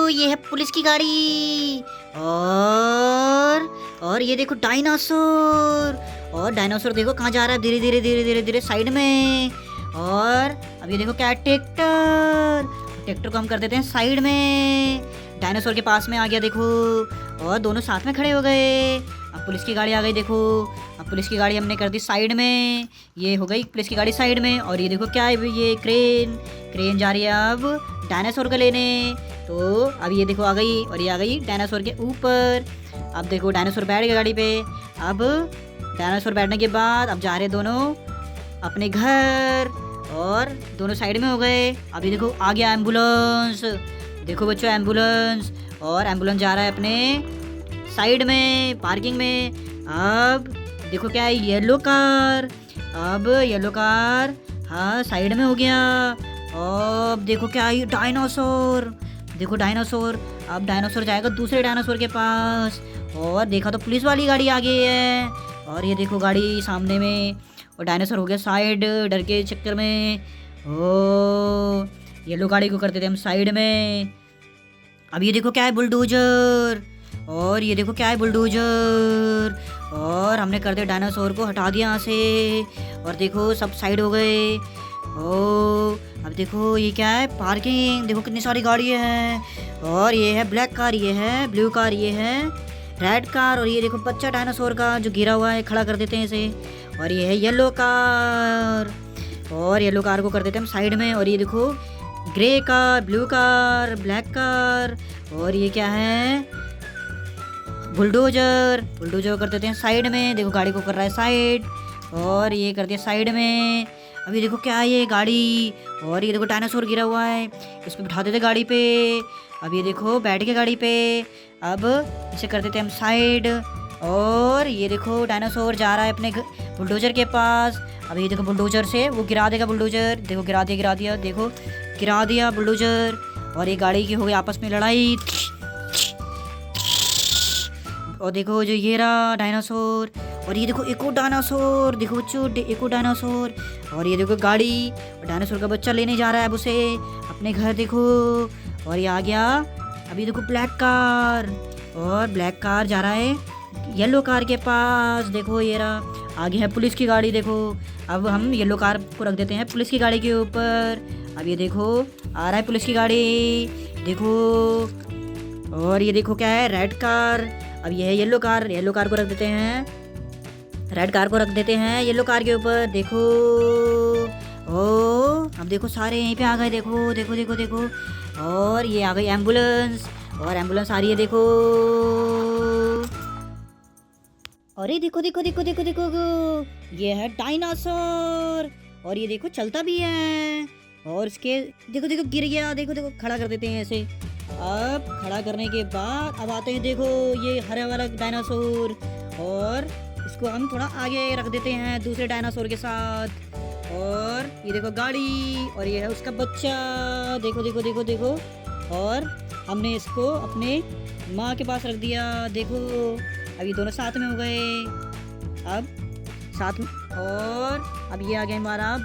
ये है पुलिस की गाड़ी। और ये देखो डायनासोर। और डायनासोर देखो कहाँ जा रहा है, धीरे धीरे धीरे धीरे धीरे साइड में। और अब ये देखो क्या है, ट्रैक्टर। ट्रैक्टर को हम कर देते हैं साइड में। डायनासोर के पास में आ गया देखो। और दोनों साथ में खड़े हो गए। अब पुलिस की गाड़ी आ गई देखो। अब पुलिस की गाड़ी हमने कर दी साइड में। ये हो गई पुलिस की गाड़ी साइड में। और ये देखो क्या है, ये क्रेन। क्रेन जा रही है अब डायनासोर को लेने। तो अब ये देखो आ गई, और ये आ गई डायनासोर के ऊपर। अब देखो डायनासोर बैठ गया गाड़ी पे। अब डायनासोर बैठने के बाद अब जा रहे दोनों अपने घर। और दोनों साइड में हो गए। अभी देखो आ गया एम्बुलेंस। देखो बच्चों एम्बुलेंस। और एम्बुलेंस जा रहा है अपने साइड में, पार्किंग में। अब देखो क्या है, येलो कार। अब येलो कार हाँ साइड में हो गया। अब देखो क्या है, डायनासोर। देखो डायनासोर। अब डायनासोर जाएगा दूसरे डायनासोर के पास। और देखा तो पुलिस वाली गाड़ी आ गई है। और ये देखो गाड़ी सामने में। और डायनासोर हो गया साइड डर के चक्कर में। ओ येलो गाड़ी को करते थे हम साइड में। अब ये देखो क्या है, बुलडोजर। और ये देखो क्या है, बुलडोजर। और हमने कर दिया डायनासोर को, हटा दिया यहाँ से। और देखो सब साइड हो गए। ओ अब देखो ये क्या है, पार्किंग। देखो कितनी सारी गाड़ी है। और ये है ब्लैक कार, ये है ब्लू कार, ये है रेड कार। और ये देखो बच्चा डायनासोर का जो गिरा हुआ है, खड़ा कर देते हैं इसे। और ये है येलो कार। और येलो कार को कर देते हैं हम साइड में। और ये देखो grey car, blue car, black car. और ये क्या है, बुलडोजर। बुलडोजर को कर देते हैं साइड में। देखो गाड़ी को कर रहा है साइड। और ये कर दिया साइड में। अभी देखो क्या है, ये गाड़ी। और ये देखो डायनासोर गिरा हुआ है, इस पे बिठा देते गाड़ी पे। अब ये देखो बैठ के गाड़ी पे। अब इसे कर देते हम साइड। और ये देखो डायनासोर जा रहा है अपने बुलडोजर के पास। अब ये देखो बुलडोजर से वो गिरा देगा बुलडोजर। देखो गिरा दिया देखो गिरा दिया बुलडोजर। और ये गाड़ी की हो गई आपस में लड़ाई। और देखो जो ये रहा डायनासोर। और ये देखो एक और डायनासोर। देखो बच्चों एक और डायनासोर। और ये देखो गाड़ी, डायनासोर का बच्चा लेने जा रहा है अब उसे अपने घर। देखो और ये आ गया। अभी देखो ब्लैक कार। और ब्लैक कार जा रहा है येलो कार के पास। देखो ये रहा, आगे है पुलिस की गाड़ी। देखो अब हम येलो कार को रख देते हैं पुलिस की गाड़ी के ऊपर। अब ये देखो आ रहा है पुलिस की गाड़ी। देखो और ये देखो क्या है, रेड कार। अब ये है येलो कार। येलो कार को रख देते हैं, रेड कार को रख देते हैं येलो कार के ऊपर। देखो ओ अब देखो सारे यहीं पे आ गए। देखो देखो देखो देखो। और ये आ गई एम्बुलेंस। और एम्बुलेंस आ रही है देखो। अरे देखो देखो देखो देखो देखो ये है डायनासोर। और ये देखो चलता भी है। और इसके देखो देखो गिर गया। देखो देखो खड़ा कर देते हैं ऐसे। अब खड़ा करने के बाद अब आते हैं देखो ये हरा वाला डायनासोर। और इसको हम थोड़ा आगे रख देते हैं दूसरे डायनासोर के साथ। और ये देखो गाड़ी। और ये है उसका बच्चा। देखो देखो देखो देखो। और हमने इसको अपने माँ के पास रख दिया। देखो अब ये दोनों साथ में हो गए। अब साथ में। और अब ये आ गया हमारा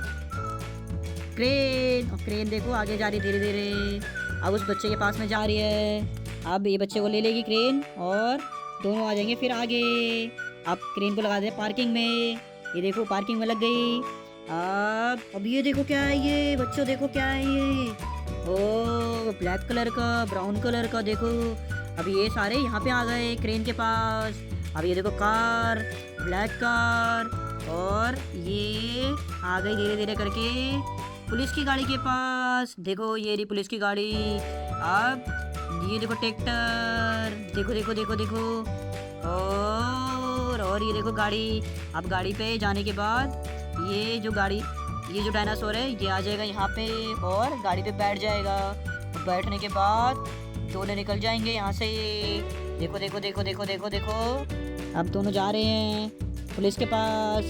क्रेन। और क्रेन देखो आगे जा रही धीरे धीरे। अब उस बच्चे के पास में जा रही है। अब ये बच्चे को ले लेगी क्रेन और दोनों आ जाएंगे फिर आगे। अब क्रेन को लगा दे पार्किंग में। ये देखो पार्किंग में लग गई। अब ये देखो क्या है, ये बच्चों देखो क्या है ये। ओ ब्लैक कलर का, ब्राउन कलर का। देखो अब ये सारे यहाँ पे आ गए क्रेन के पास। अब ये देखो कार, ब्लैक कार। और ये आ गई धीरे धीरे करके पुलिस की गाड़ी के पास। देखो ये रही पुलिस की गाड़ी। अब ये देखो ट्रैक्टर। देखो देखो देखो देखो। और ये देखो गाड़ी। अब गाड़ी पे जाने के बाद ये जो डायनासोर है ये आ जाएगा यहाँ पे और गाड़ी पे बैठ जाएगा। बैठने के बाद दोनों निकल जाएंगे यहाँ से। देखो देखो देखो देखो देखो देखो। अब दोनों जा रहे हैं पुलिस के पास।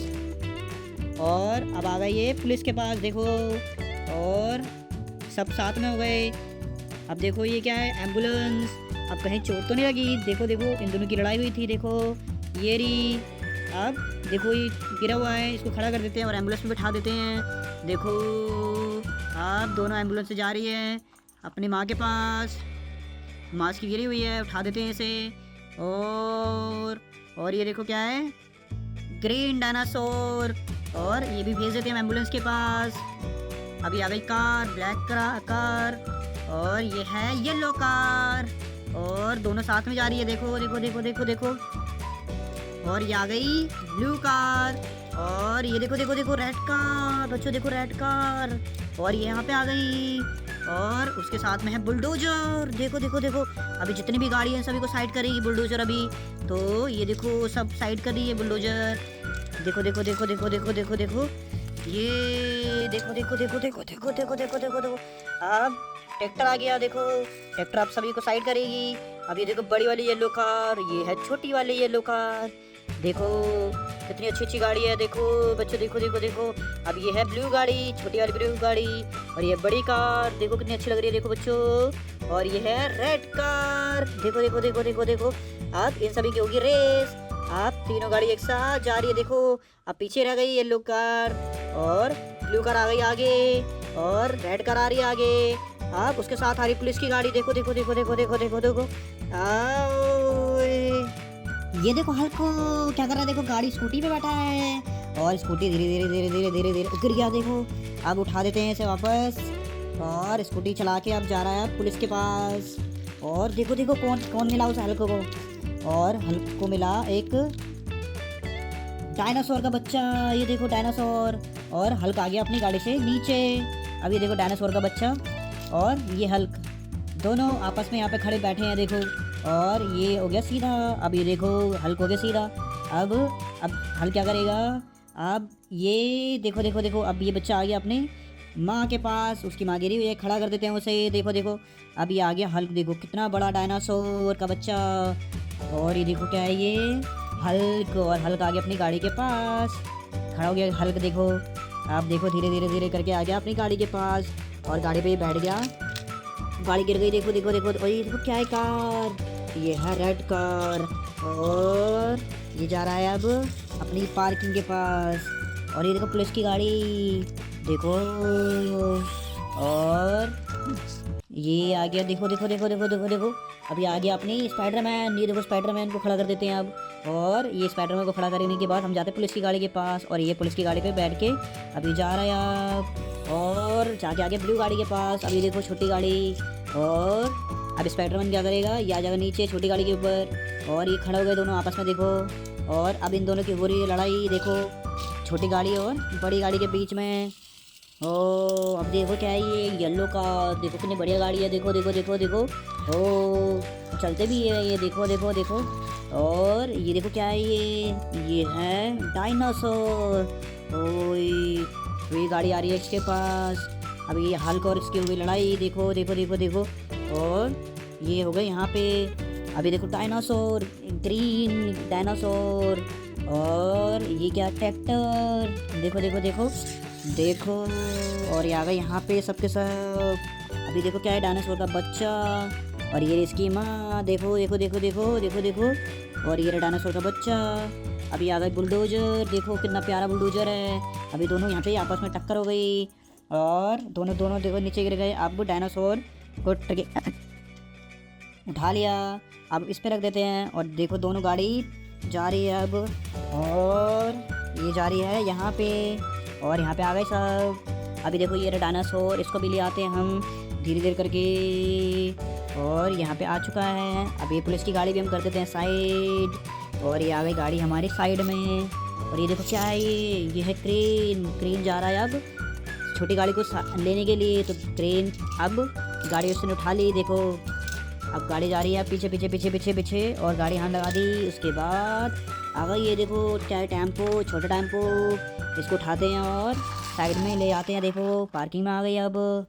और अब आ गए ये पुलिस के पास। देखो और सब साथ में हो गए। अब देखो ये क्या है, एम्बुलेंस। अब कहीं चोट तो नहीं लगी। देखो देखो इन दोनों की लड़ाई हुई थी। देखो ये रही। अब देखो ये गिरा हुआ है, इसको खड़ा कर देते हैं और एम्बुलेंस में बैठा देते हैं। देखो अब दोनों एम्बुलेंस से जा रही है अपनी माँ के पास। मास्क की गिरी हुई है, उठा देते हैं इसे। और ये देखो क्या है, ग्रीन डायनासोर। और ये भी भेज देते हैं एम्बुलेंस के पास। अभी आ गई कार, ब्लैक कार। और ये है येलो कार। और दोनों साथ में जा रही है, देखो देखो देखो देखो देखो। और ये आ गई ब्लू कार। और ये देखो देखो देखो रेड कार, बच्चों देखो रेड कार। और ये यहाँ पे आ गई। और उसके साथ में है बुलडोजर, देखो देखो देखो। अभी जितनी भी गाड़ी है सभी को साइड करेगी बुलडोजर अभी। तो ये देखो सब साइड कर रही है बुलडोजर। देखो देखो देखो देखो देखो देखो देखो, ये देखो देखो देखो देखो देखो देखो देखो देखो देखो। अब ट्रैक्टर आ गया, देखो ट्रैक्टर आप सभी को साइड करेगी। अब ये देखो बड़ी वाली येलो कार, ये है छोटी वाली येलो कार। देखो कितनी अच्छी अच्छी गाड़ी है, देखो बच्चों देखो देखो देखो। अब ये है ब्लू गाड़ी, छोटी वाली ब्लू गाड़ी। और ये बड़ी कार देखो कितनी अच्छी लग रही है, देखो बच्चों। और ये है रेड कार, देखो देखो देखो देखो देखो। अब इन सभी की होगी रेस। अब तीनों गाड़ी एक साथ जा रही है, देखो। अब पीछे रह गई येलो कार और ब्लू कार आ गई आगे, और रेड कार आ रही है आगे। अब उसके साथ आ रही पुलिस की गाड़ी, देखो देखो देखो देखो देखो देखो देखो। ये देखो हल्क क्या कर रहा है, देखो गाड़ी स्कूटी पे बैठा है। और स्कूटी धीरे धीरे धीरे धीरे धीरे धीरे गिर गया, देखो। अब उठा देते हैं इसे वापस। और स्कूटी चला के अब जा रहा है पुलिस के पास। और देखो देखो कौन कौन मिला उस हल्क को। और हल्क को मिला एक डायनासोर का बच्चा, ये देखो डायनासोर। और हल्क आ गया अपनी गाड़ी से नीचे। अब ये देखो डायनासोर का बच्चा और ये हल्क दोनों आपस में यहाँ पे खड़े बैठे हैं, देखो। और ये हो गया सीधा। अब ये देखो हल्क हो गया सीधा। अब हल्क क्या करेगा, अब ये देखो देखो देखो। अब ये बच्चा आ गया अपने माँ के पास, उसकी माँ गिरी हुई है, खड़ा कर देते हैं उसे, देखो देखो। अब ये आ गया हल्क, देखो कितना बड़ा डायनासोर का बच्चा। और ये देखो क्या है, ये हल्क। और हल्क आ गया अपनी गाड़ी के पास, खड़ा हो गया हल्क, देखो। आप देखो धीरे धीरे धीरे करके आ गया अपनी गाड़ी के पास और गाड़ी पे ही बैठ गया। गाड़ी गिर गई, देखो देखो देखो। और ये देखो क्या है, कार, ये है रेड कार। और ये जा रहा है अब अपनी पार्किंग के पास। और ये देखो पुलिस की गाड़ी, देखो। और ये आ गया, देखो देखो देखो देखो देखो देखो। अभी आ गया अपनी स्पाइडरमैन, ये देखो स्पाइडरमैन को खड़ा कर देते हैं अब। और ये स्पाइडरमैन को खड़ा करने के बाद हम जाते हैं पुलिस की गाड़ी के पास। और ये पुलिस की गाड़ी पे बैठ के अभी जा रहा है अब। और जाके आगे ब्लू गाड़ी के पास। अभी देखो छोटी गाड़ी। और अब स्पाइडरमैन क्या करेगा, ये आ जाएगा नीचे छोटी गाड़ी के ऊपर। और ये खड़े हो गए दोनों आपस में, देखो। और अब इन दोनों की हो रही है लड़ाई, देखो छोटी गाड़ी और बड़ी गाड़ी के बीच में। ओ अब देखो क्या है, ये येलो का, देखो कितनी बढ़िया गाड़ी है, देखो देखो देखो देखो। ओ चलते भी है ये, देखो देखो देखो। और ये देखो क्या है, ये है डायनासोर। ओए ये गाड़ी आ रही है इसके पास। अभी ये हल्क और इसकी हुई लड़ाई, देखो देखो देखो देखो। और ये हो गए यहाँ पे। अभी देखो डायनासोर, ग्रीन डायनासोर। और ये क्या, ट्रैक्टर, देखो देखो देखो देखो। और ये आ गए यहाँ पे सबके सब। अभी देखो क्या है, डायनासोर का बच्चा। और ये इसकी माँ, देखो देखो देखो देखो देखो देखो। और ये डायनासोर का बच्चा। अभी आ गए बुलडोजर, देखो कितना प्यारा बुलडोजर है। अभी दोनों यहाँ पे आपस में टक्कर हो गई और दोनों दोनों देखो नीचे गिर गए। अब डायनासोर को उठा लिया, अब इस पे रख देते हैं। और देखो दोनों गाड़ी जा रही है अब। और ये जा रही है यहाँ पे। और यहाँ पे आ गए सब। अभी देखो ये डायनासोर, इसको भी ले आते हैं हम धीरे धीरे करके। और यहाँ पे आ चुका है। अब ये पुलिस की गाड़ी भी हम कर देते हैं साइड। और ये आ गई गाड़ी हमारी साइड में। और ये देखो क्या है, ये है क्रेन। क्रेन जा रहा है अब छोटी गाड़ी को लेने के लिए। तो क्रेन अब गाड़ी उसने उठा ली, देखो। अब गाड़ी जा रही है पीछे पीछे पीछे पीछे पीछे। और गाड़ी यहाँ लगा दी। उसके बाद आ गई ये देखो क्या है, टेम्पो, छोटा टेम्पो। इसको उठाते हैं और साइड में ले आते हैं, देखो पार्किंग में आ गई अब।